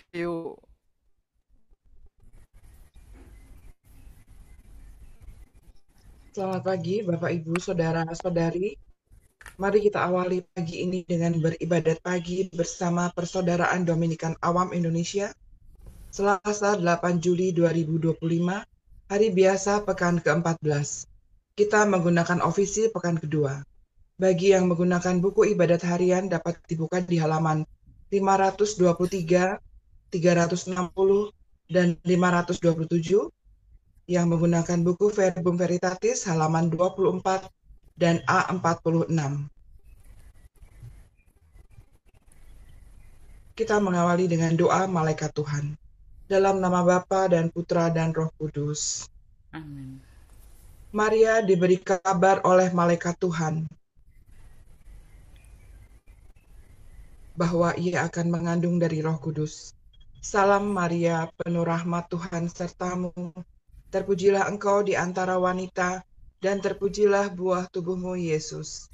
Yuk. Selamat pagi, Bapak, Ibu, Saudara-saudari. Mari kita awali pagi ini dengan beribadat pagi bersama Persaudaraan Dominikan Awam Indonesia, Selasa 8 Juli 2025, hari biasa pekan ke-14. Kita menggunakan ofisi pekan kedua. Bagi yang menggunakan buku ibadat harian dapat dibuka di halaman 523, 360, dan 527, yang menggunakan buku Verbum Veritatis halaman 24 dan A46. Kita mengawali dengan doa malaikat Tuhan. Dalam nama Bapa dan Putra dan Roh Kudus. Amin. Maria diberi kabar oleh malaikat Tuhan bahwa ia akan mengandung dari Roh Kudus. Salam Maria, penuh rahmat Tuhan sertamu. Terpujilah engkau di antara wanita, dan terpujilah buah tubuhmu, Yesus.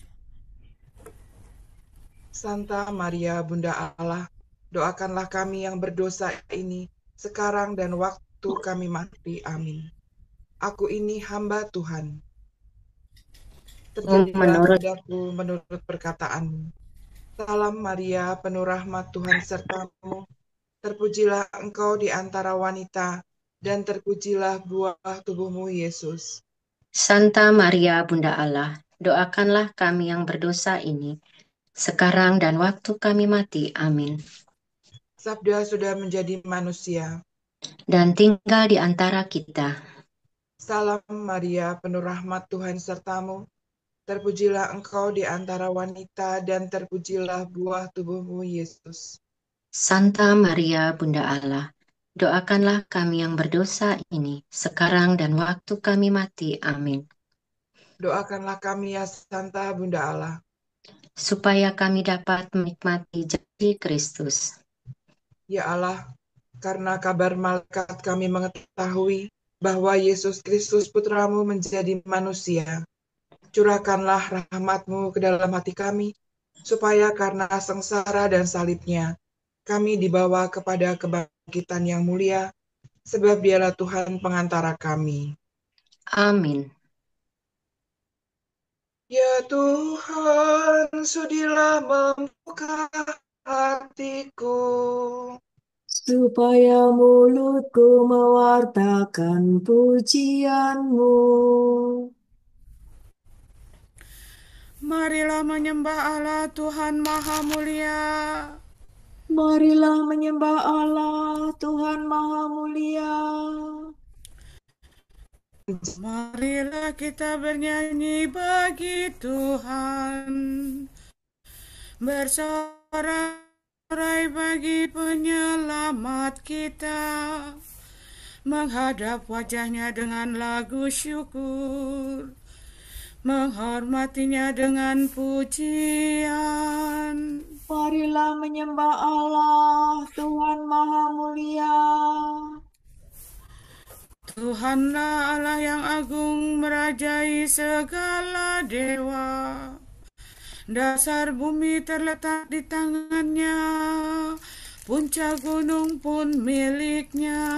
Santa Maria, Bunda Allah, doakanlah kami yang berdosa ini, sekarang dan waktu kami mati. Amin. Aku ini hamba Tuhan. Terjadilah Menurut padaku menurut perkataanmu. Salam Maria, penuh rahmat Tuhan sertamu. Terpujilah engkau di antara wanita, dan terpujilah buah tubuhmu, Yesus. Santa Maria Bunda Allah, doakanlah kami yang berdosa ini, sekarang dan waktu kami mati. Amin. Sabda sudah menjadi manusia. Dan tinggal di antara kita. Salam Maria, penuh rahmat Tuhan sertamu. Terpujilah engkau di antara wanita, dan terpujilah buah tubuhmu, Yesus. Santa Maria Bunda Allah, doakanlah kami yang berdosa ini, sekarang dan waktu kami mati. Amin. Doakanlah kami ya Santa Bunda Allah, Supaya kami dapat menikmati janji Kristus. ya Allah, karena kabar malaikat kami mengetahui bahwa Yesus Kristus Putramu menjadi manusia. Curahkanlah rahmat-Mu ke dalam hati kami, supaya karena sengsara dan salibnya, kami dibawa kepada kebangkitan yang mulia, sebab Dialah Tuhan pengantara kami. Amin. Ya Tuhan, sudilah membuka hatiku, supaya mulutku mewartakan pujian-Mu. Marilah menyembah Allah Tuhan Maha Mulia. Marilah menyembah Allah, Tuhan Maha Mulia. Marilah kita bernyanyi bagi Tuhan, bersorai bagi penyelamat kita, menghadap wajahnya dengan lagu syukur, menghormatinya dengan pujian. Marilah menyembah Allah, Tuhan Maha Mulia. Tuhanlah Allah yang agung, merajai segala dewa. Dasar bumi terletak di tangannya, puncak gunung pun miliknya.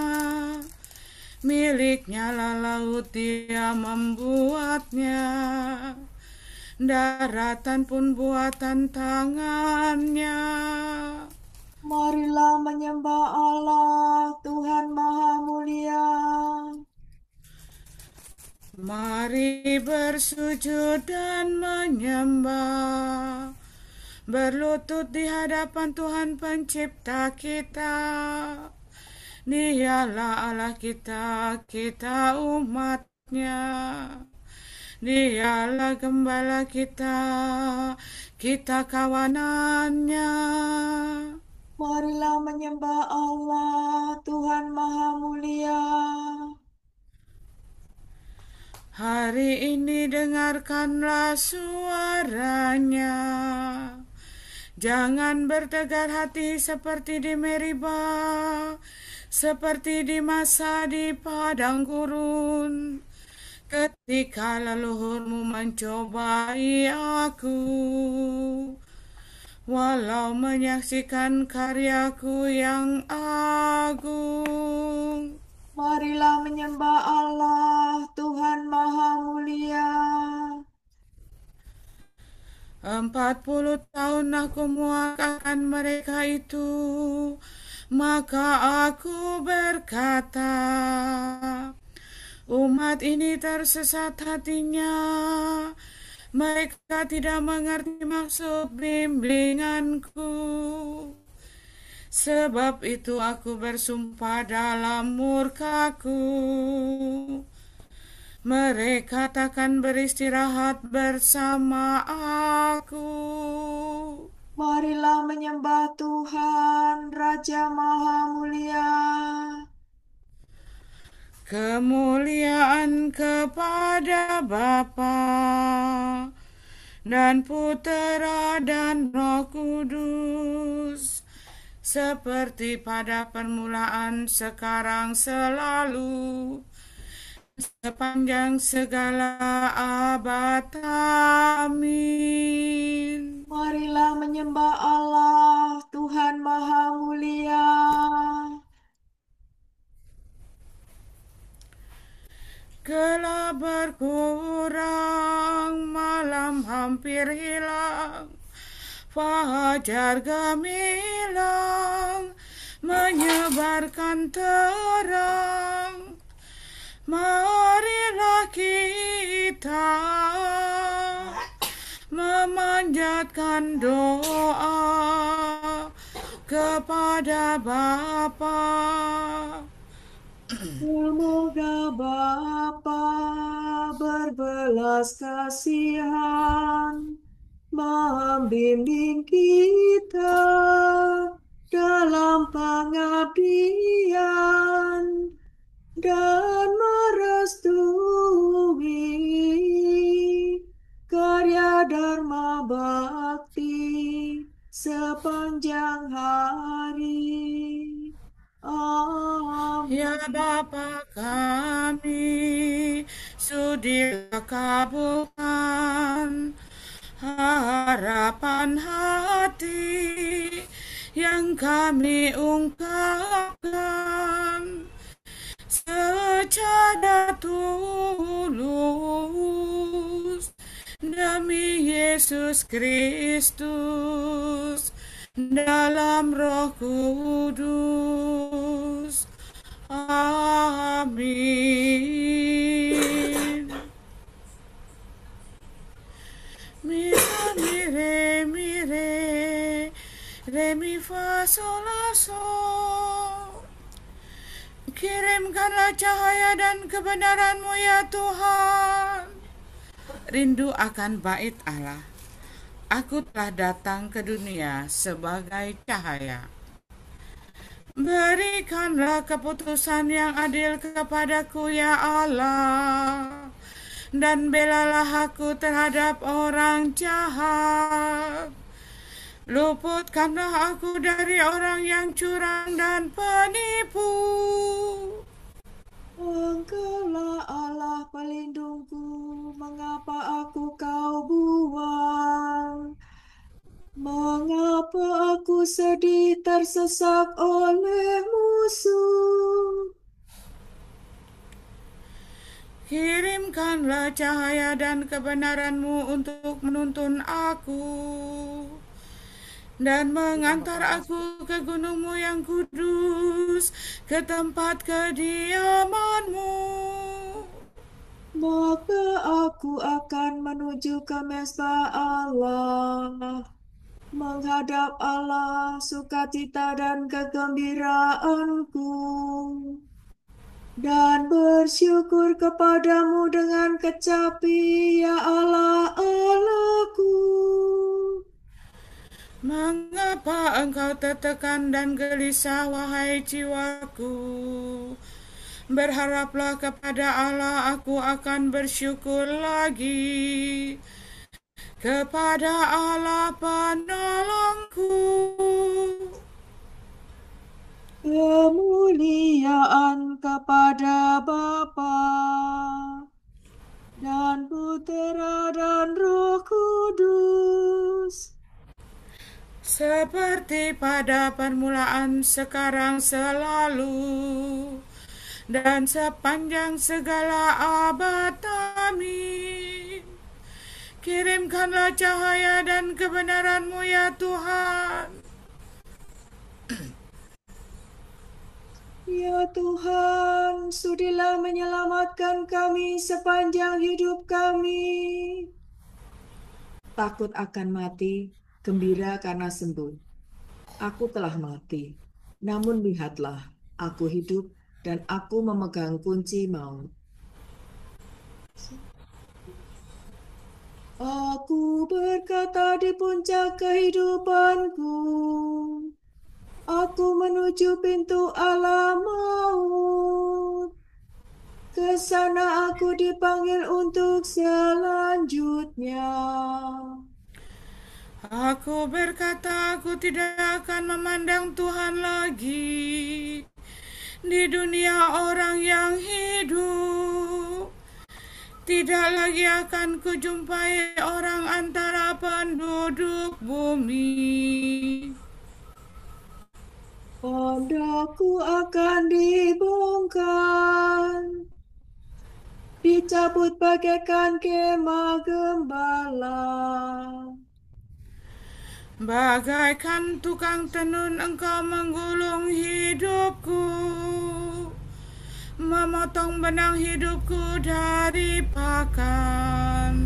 Miliknya lah laut, Dia membuatnya. Daratan pun buatan tangannya. Marilah menyembah Allah, Tuhan Maha Mulia. Mari bersujud dan menyembah, berlutut di hadapan Tuhan Pencipta kita. Dialah Allah kita, kita umat-Nya. Dialah gembala kita, kita kawanan-Nya. Marilah menyembah Allah, Tuhan Maha Mulia. Hari ini dengarkanlah suaranya. Jangan bertegar hati seperti di Meribah, seperti di masa di padang gurun, ketika leluhurmu mencobai aku. walau menyaksikan karyaku yang agung. Marilah menyembah Allah, Tuhan Maha Mulia. 40 tahun aku muakakan mereka itu, maka aku berkata, umat ini tersesat hatinya, mereka tidak mengerti maksud bimbinganku. Sebab itu aku bersumpah dalam murkaku, mereka takkan beristirahat bersama aku. Marilah menyembah Tuhan, Raja Maha Mulia. Kemuliaan kepada Bapa dan Putera dan Roh Kudus, seperti pada permulaan, sekarang, selalu, sepanjang segala abad. Amin. Marilah menyembah Allah, Tuhan Maha Mulia. Gelap berkurang, malam hampir hilang, fajar gemilang, menyebarkan terang. Marilah kita memanjatkan doa kepada Bapa. Semoga Bapa berbelas kasihan membimbing kita dalam pengabdian dan merestui karya Dharma Bakti sepanjang hari. Amin. Ya Bapa kami, sudilah kabulkan harapan hati yang kami ungkapkan secara tulus demi Yesus Kristus dalam Roh Kudus. Amin. Mire, mire, mire, re, mi, fa, sol, la, sol. Kirimkanlah cahaya dan kebenaran-Mu ya Tuhan. Rindu akan bait Allah. Aku telah datang ke dunia sebagai cahaya. Berikanlah keputusan yang adil kepadaku ya Allah, dan belalah aku terhadap orang jahat. Luputkanlah aku dari orang yang curang dan penipu. Engkaulah Allah pelindungku, mengapa aku kau buang? Mengapa aku sedih tersesak oleh musuh? Kirimkanlah cahaya dan kebenaran-Mu untuk menuntun aku dan mengantar aku ke gunung-Mu yang kudus, ke tempat kediaman-Mu. Maka aku akan menuju ke mezbah Allah, menghadap Allah sukacita dan kegembiraanku, dan bersyukur kepadamu dengan kecapi, ya Allah Allahku. Mengapa engkau tertekan dan gelisah, wahai jiwaku? Berharaplah kepada Allah, aku akan bersyukur lagi. Kepada Allah penolongku. Kemuliaan kepada Bapa dan Putera dan Roh Kudus, seperti pada permulaan, sekarang, selalu, dan sepanjang segala abad. Amin. Kirimkanlah cahaya dan kebenaran-Mu ya Tuhan. Ya Tuhan, sudilah menyelamatkan kami sepanjang hidup kami. Takut akan mati, gembira karena sembuh. Aku telah mati, namun lihatlah, aku hidup dan aku memegang kunci maut. Aku berkata di puncak kehidupanku, aku menuju pintu alam maut. Ke sana aku dipanggil untuk selanjutnya. Aku berkata, aku tidak akan memandang Tuhan lagi di dunia orang yang hidup. Tidak lagi akan kujumpai orang antara penduduk bumi. Tanda'ku akan dibongkar, dicabut bagaikan kemah gembala. Bagaikan tukang tenun engkau menggulung hidupku, memotong benang hidupku dari pakan.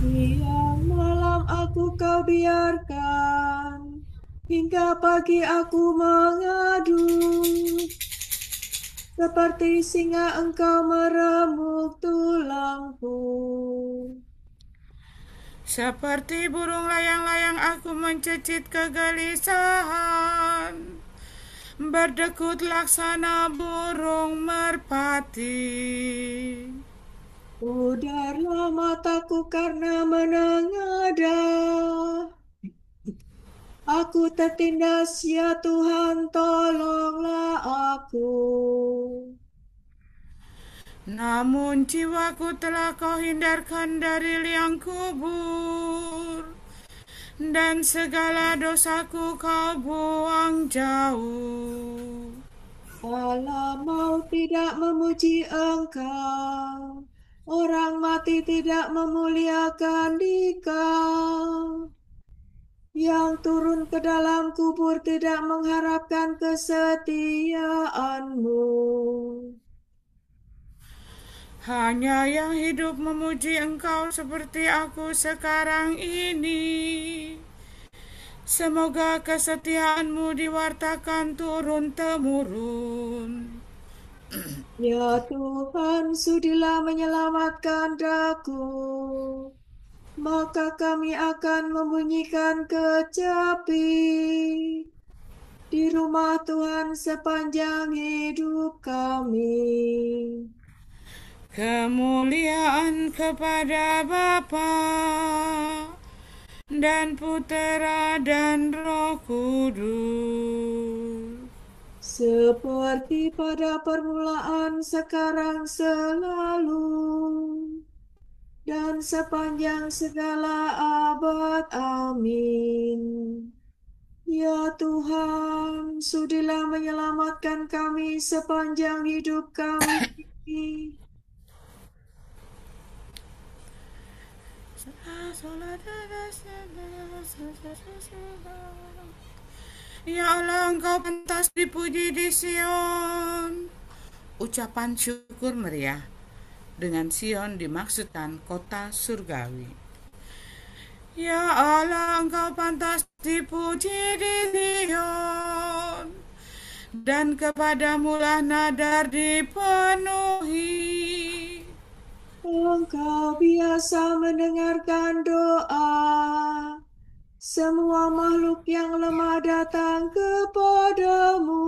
Siang malam aku kau biarkan, hingga pagi aku mengadu. Seperti singa engkau meremuk tulangku. Seperti burung layang-layang aku mencecit kegelisahan, berdekut laksana burung merpati. Pudarlah mataku karena menengadah. Aku tertindas, ya Tuhan, tolonglah aku. Namun jiwaku telah kau hindarkan dari liang kubur, dan segala dosaku kau buang jauh. Allah mau tidak memuji engkau, orang mati tidak memuliakan dikau. Yang turun ke dalam kubur tidak mengharapkan kesetiaanmu. Hanya yang hidup memuji engkau seperti aku sekarang ini. Semoga kesetiaanmu diwartakan turun-temurun. Ya Tuhan, sudilah menyelamatkan daku. Maka kami akan membunyikan kecapi di rumah Tuhan sepanjang hidup kami. Kemuliaan kepada Bapa dan Putera dan Roh Kudus, Seperti pada permulaan, sekarang, selalu, dan sepanjang segala abad. Amin. Ya Tuhan, sudilah menyelamatkan kami sepanjang hidup kami. Ya Allah, engkau pantas dipuji di Sion. Ucapan syukur meriah. Dengan Sion dimaksudkan kota surgawi. Ya Allah, engkau pantas dipuji di Sion, dan kepadamulah nadar dipenuhi. Engkau biasa mendengarkan doa. Semua makhluk yang lemah datang kepadamu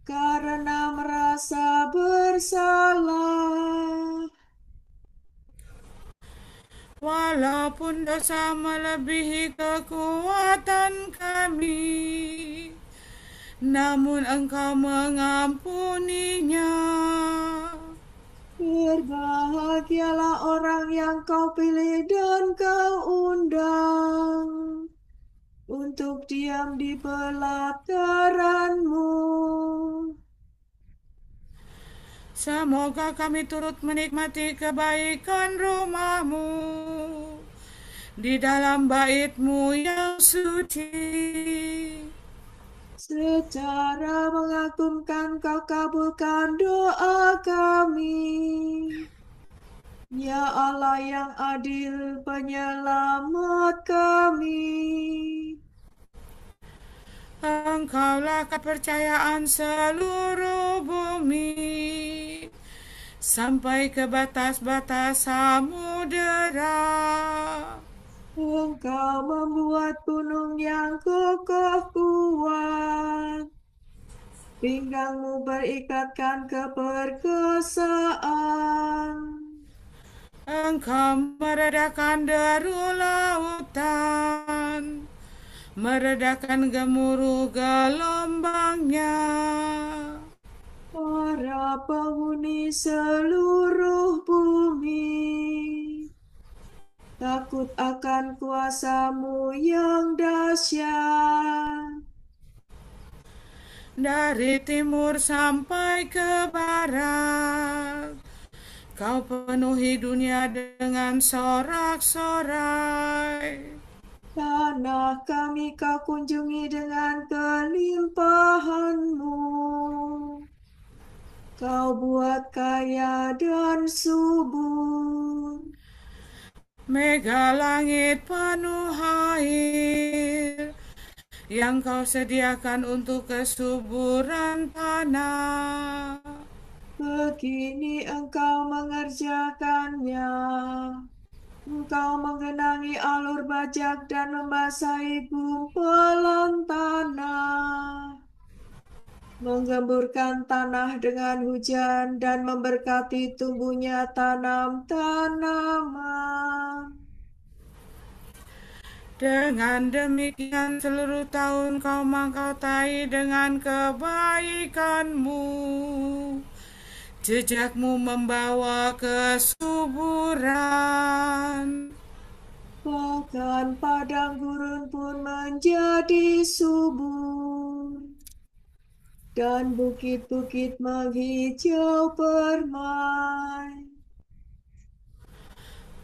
karena merasa bersalah. Walaupun dosa melebihi kekuatan kami, namun engkau mengampuninya. Berbahagialah orang yang kau pilih dan kau undang. untuk diam di pelataran-Mu. Semoga kami turut menikmati kebaikan rumah-Mu di dalam bait-Mu yang suci. Secara mengagumkan Kau kabulkan doa kami. Ya Allah yang adil, penyelamat kami. Engkaulah kepercayaan seluruh bumi, sampai ke batas-batas samudera. Engkau membuat gunung yang kokoh kuat. Pinggangmu berikatkan keperkasaan. Engkau meredakan deru lautan, meredakan gemuruh gelombangnya. Para penghuni seluruh bumi takut akan kuasa-Mu yang dahsyat. Dari timur sampai ke barat, Kau penuhi dunia dengan sorak-sorai. Tanah kami Kau kunjungi dengan kelimpahan-Mu. Kau buat kaya dan subur. Mega langit penuh air yang Kau sediakan untuk kesuburan tanah. Begini Engkau mengerjakannya. Engkau menggenangi alur bajak dan membasahi gumpalan tanah. Menggemburkan tanah dengan hujan dan memberkati tumbuhnya tanam-tanaman. Dengan demikian seluruh tahun Kau mahkotai dengan kebaikan-Mu. Jejak-Mu membawa kesuburan. Bahkan padang gurun pun menjadi subur, dan bukit-bukit menghijau permai.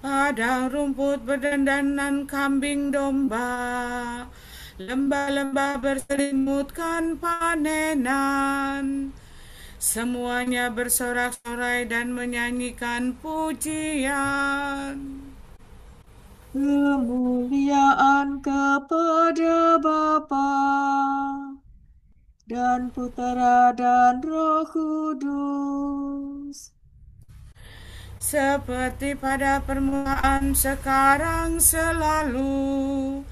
Padang rumput berdandanan kambing domba, lembah-lembah berselimutkan panenan. Semuanya bersorak-sorai dan menyanyikan pujian. Kemuliaan kepada Bapa dan Putera dan Roh Kudus, Seperti pada permulaan, sekarang, selalu,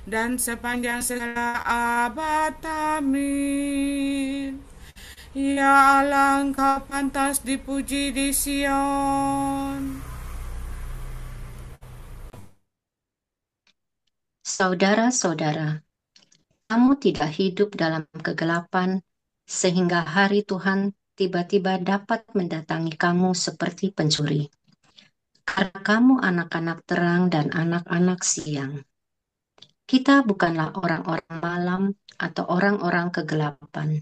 dan sepanjang segala abad. Amin. Ya Allah, Engkau pantas dipuji di Sion. Saudara-saudara, kamu tidak hidup dalam kegelapan, sehingga hari Tuhan tiba-tiba dapat mendatangi kamu seperti pencuri. Karena kamu anak-anak terang dan anak-anak siang. Kita bukanlah orang-orang malam atau orang-orang kegelapan.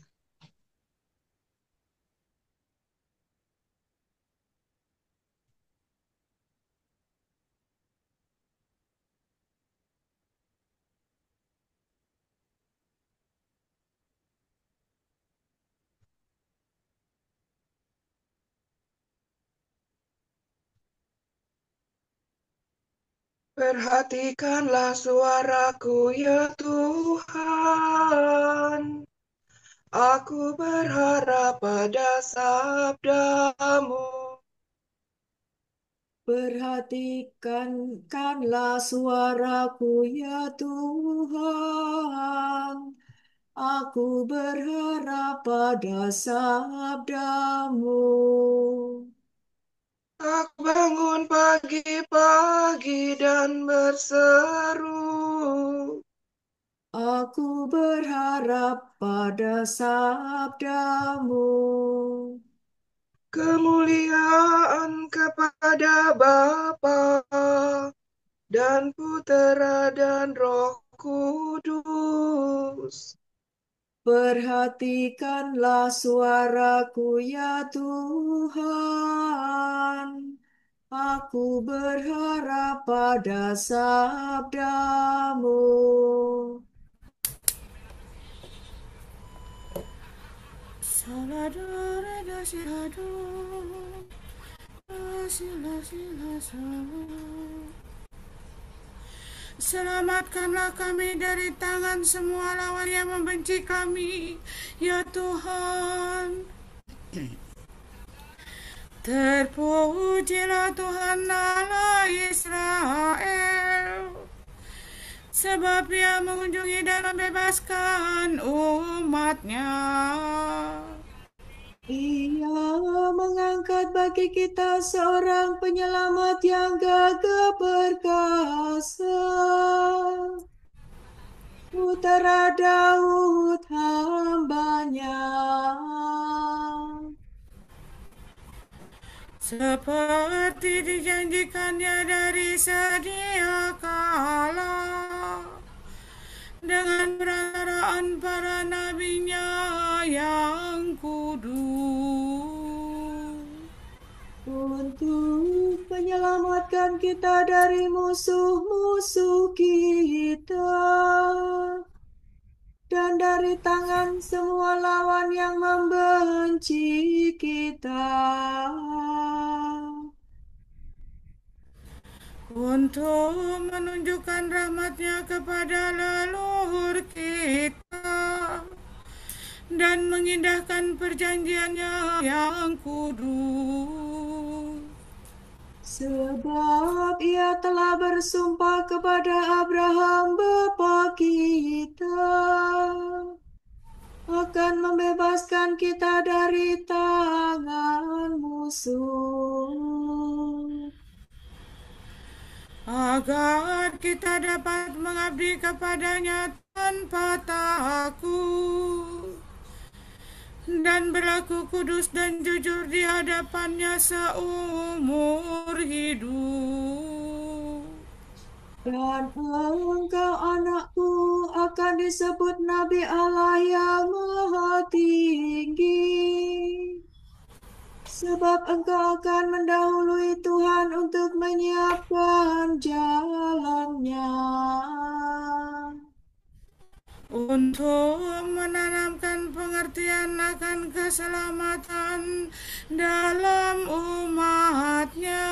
Perhatikanlah suaraku ya Tuhan. Aku berharap pada sabda-Mu. perhatikanlah suaraku ya Tuhan. Aku berharap pada sabda-Mu. Aku bangun pagi-pagi dan berseru. Aku berharap pada sabda-Mu. Kemuliaan kepada Bapa dan Putera dan Roh Kudus. Perhatikanlah suaraku ya Tuhan. Aku berharap pada sabdamu. Saladore dasilado, Selamatkanlah kami dari tangan semua lawan yang membenci kami, ya Tuhan. Terpujilah Tuhan Allah Israel, sebab Dia mengunjungi dan membebaskan umat-Nya. Ia mengangkat bagi kita seorang penyelamat yang gagah perkasa. Putra Daud hamba-Nya. Seperti dijanjikannya dari sedia kala, dengan perantaraan para nabi-Nya yang kudus, Untuk menyelamatkan kita dari musuh-musuh kita dan dari tangan semua lawan yang membenci kita. untuk menunjukkan rahmat-Nya kepada leluhur kita dan mengindahkan perjanjian-Nya yang kudus. Sebab Ia telah bersumpah kepada Abraham bapa kita akan membebaskan kita dari tangan musuh, agar kita dapat mengabdi kepada-Nya tanpa takut dan berlaku kudus dan jujur di hadapan-Nya seumur hidup. dan engkau anakku akan disebut Nabi Allah yang Maha Tinggi. Sebab engkau akan mendahului Tuhan untuk menyiapkan jalannya, untuk menanamkan pengertian akan keselamatan dalam umat-Nya,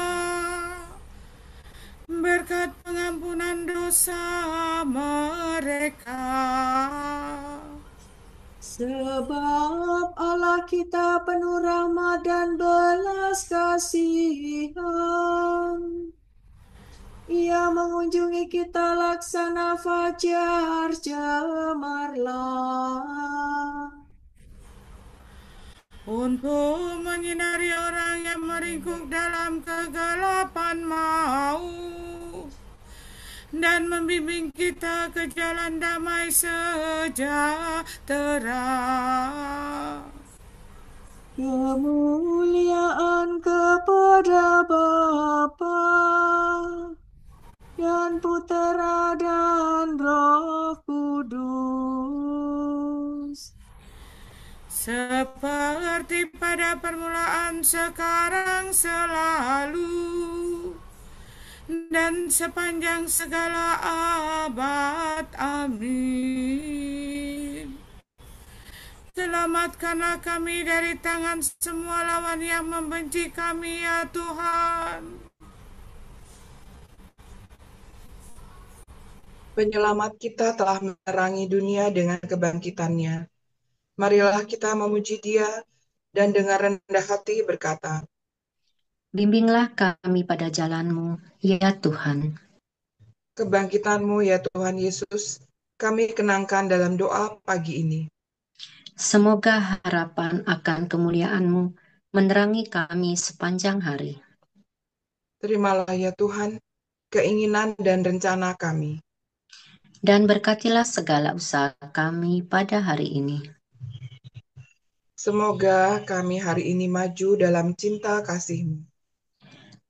berkat pengampunan dosa mereka. sebab Allah kita penuh rahmat dan belas kasihan. Ia mengunjungi kita laksana fajar cemerlang, Untuk menyinari orang yang meringkuk dalam kegelapan maut dan membimbing kita ke jalan damai sejahtera. Kemuliaan kepada Bapa dan Putera dan Roh Kudus, Seperti pada permulaan, sekarang, selalu, dan sepanjang segala abad. Amin. Selamatkanlah kami dari tangan semua lawan yang membenci kami, ya Tuhan. Penyelamat kita telah menerangi dunia dengan kebangkitannya. Marilah kita memuji Dia dan dengan rendah hati berkata, Bimbinglah kami pada jalan-Mu, ya Tuhan. kebangkitan-Mu ya Tuhan Yesus, kami kenangkan dalam doa pagi ini. Semoga harapan akan kemuliaan-Mu menerangi kami sepanjang hari. Terimalah ya Tuhan, keinginan dan rencana kami. Dan berkatilah segala usaha kami pada hari ini. Semoga kami hari ini maju dalam cinta kasih-Mu.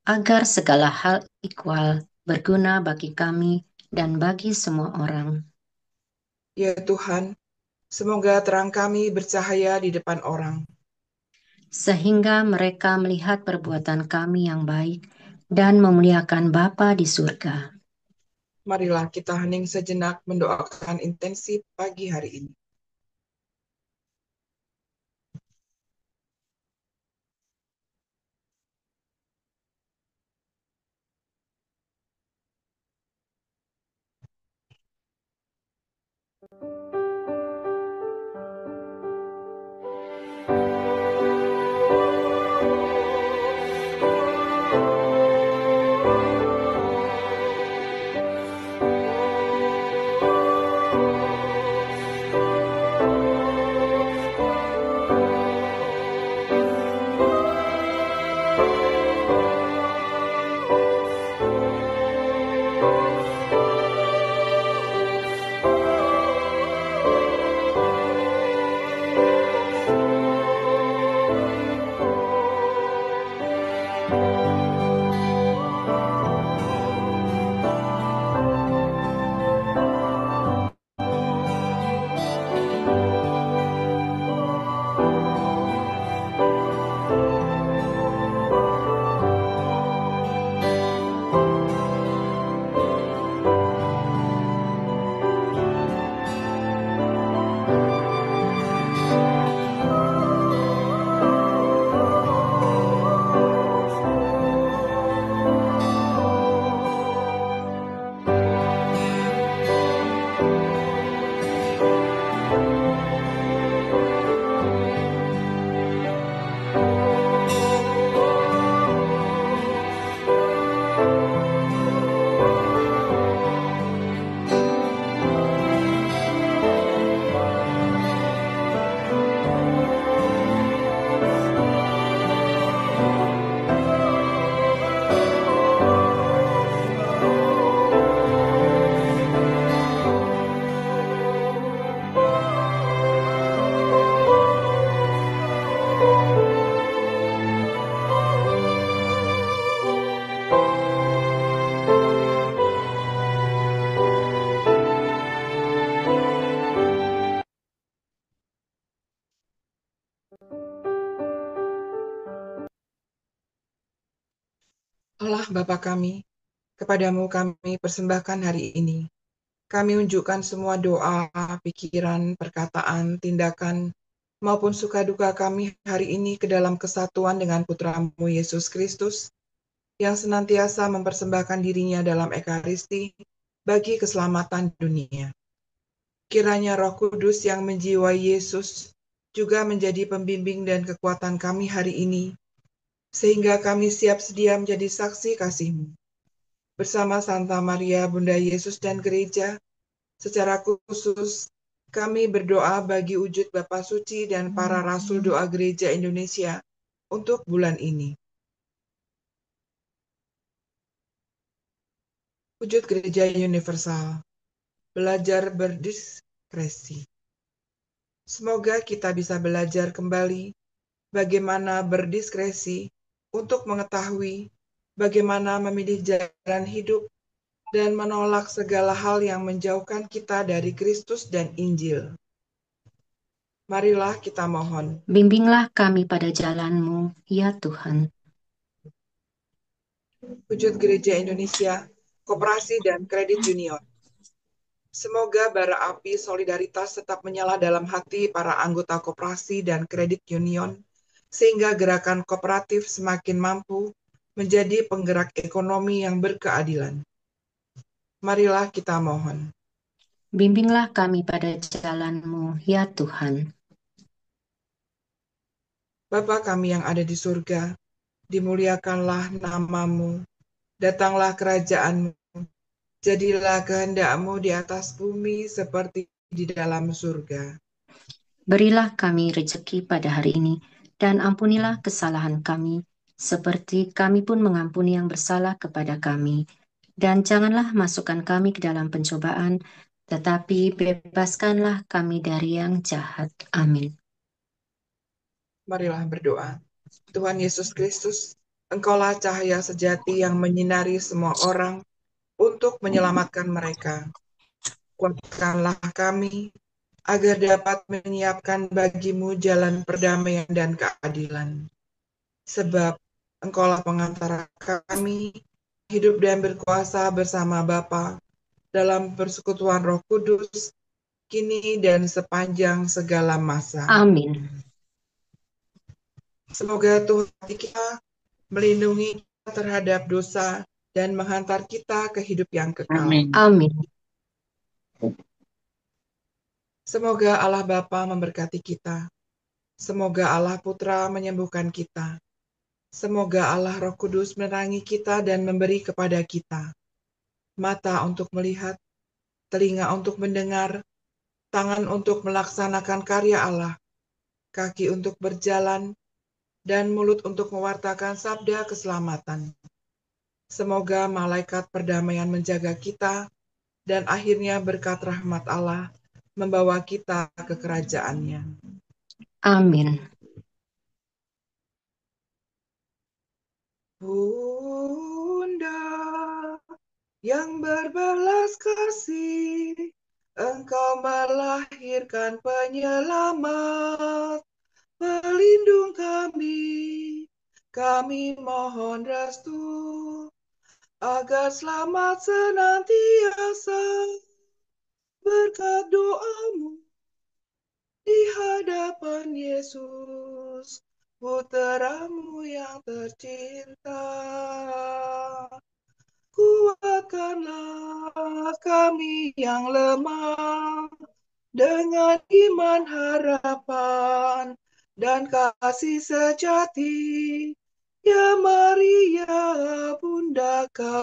Agar segala hal ikhwal berguna bagi kami dan bagi semua orang. Ya Tuhan, semoga terang kami bercahaya di depan orang, sehingga mereka melihat perbuatan kami yang baik dan memuliakan Bapa di surga. marilah kita hening sejenak mendoakan intensi pagi hari ini. Allah Bapa kami, kepadamu kami persembahkan hari ini. Kami unjukkan semua doa, pikiran, perkataan, tindakan, maupun suka duka kami hari ini ke dalam kesatuan dengan Putramu Yesus Kristus, yang senantiasa mempersembahkan dirinya dalam Ekaristi bagi keselamatan dunia. Kiranya Roh Kudus yang menjiwai Yesus juga menjadi pembimbing dan kekuatan kami hari ini, sehingga kami siap sedia menjadi saksi kasih-Mu. Bersama Santa Maria, Bunda Yesus dan Gereja, secara khusus kami berdoa bagi wujud Bapa Suci dan para Rasul Doa Gereja Indonesia untuk bulan ini. Wujud Gereja Universal, belajar berdiskresi. Semoga kita bisa belajar kembali bagaimana berdiskresi untuk mengetahui bagaimana memilih jalan hidup dan menolak segala hal yang menjauhkan kita dari Kristus dan Injil. Marilah kita mohon. Bimbinglah kami pada jalan-Mu, ya Tuhan. Wujud Gereja Indonesia, Koperasi dan Kredit Union. Semoga bara api solidaritas tetap menyala dalam hati para anggota koperasi dan kredit union, sehingga gerakan kooperatif semakin mampu menjadi penggerak ekonomi yang berkeadilan. Marilah kita mohon. Bimbinglah kami pada jalan-Mu, ya Tuhan. Bapa kami yang ada di surga, dimuliakanlah nama-Mu, datanglah kerajaan-Mu, jadilah kehendak-Mu di atas bumi seperti di dalam surga. Berilah kami rejeki pada hari ini, dan ampunilah kesalahan kami, seperti kami pun mengampuni yang bersalah kepada kami. Dan janganlah masukkan kami ke dalam pencobaan, tetapi bebaskanlah kami dari yang jahat. Amin. Marilah berdoa. Tuhan Yesus Kristus, Engkaulah cahaya sejati yang menyinari semua orang untuk menyelamatkan mereka. Kuatkanlah kami, agar dapat menyiapkan bagimu jalan perdamaian dan keadilan. Sebab Engkaulah pengantara kami, hidup dan berkuasa bersama Bapa dalam persekutuan Roh Kudus, kini dan sepanjang segala masa. Amin. Semoga Tuhan kita melindungi kita terhadap dosa dan menghantar kita ke hidup yang kekal. Amin. Amin. Semoga Allah Bapa memberkati kita. Semoga Allah Putra menyembuhkan kita. Semoga Allah Roh Kudus menerangi kita dan memberi kepada kita mata untuk melihat, telinga untuk mendengar, tangan untuk melaksanakan karya Allah, kaki untuk berjalan, dan mulut untuk mewartakan sabda keselamatan. Semoga malaikat perdamaian menjaga kita, dan akhirnya berkat rahmat Allah membawa kita ke kerajaannya. Amin. Bunda yang berbelas kasih, Engkau melahirkan penyelamat, pelindung kami mohon restu, agar selamat senantiasa berkat doamu di hadapan Yesus, Putramu yang tercinta. Kuatkanlah kami yang lemah dengan iman, harapan, dan kasih sejati. Ya Maria, Bunda kami.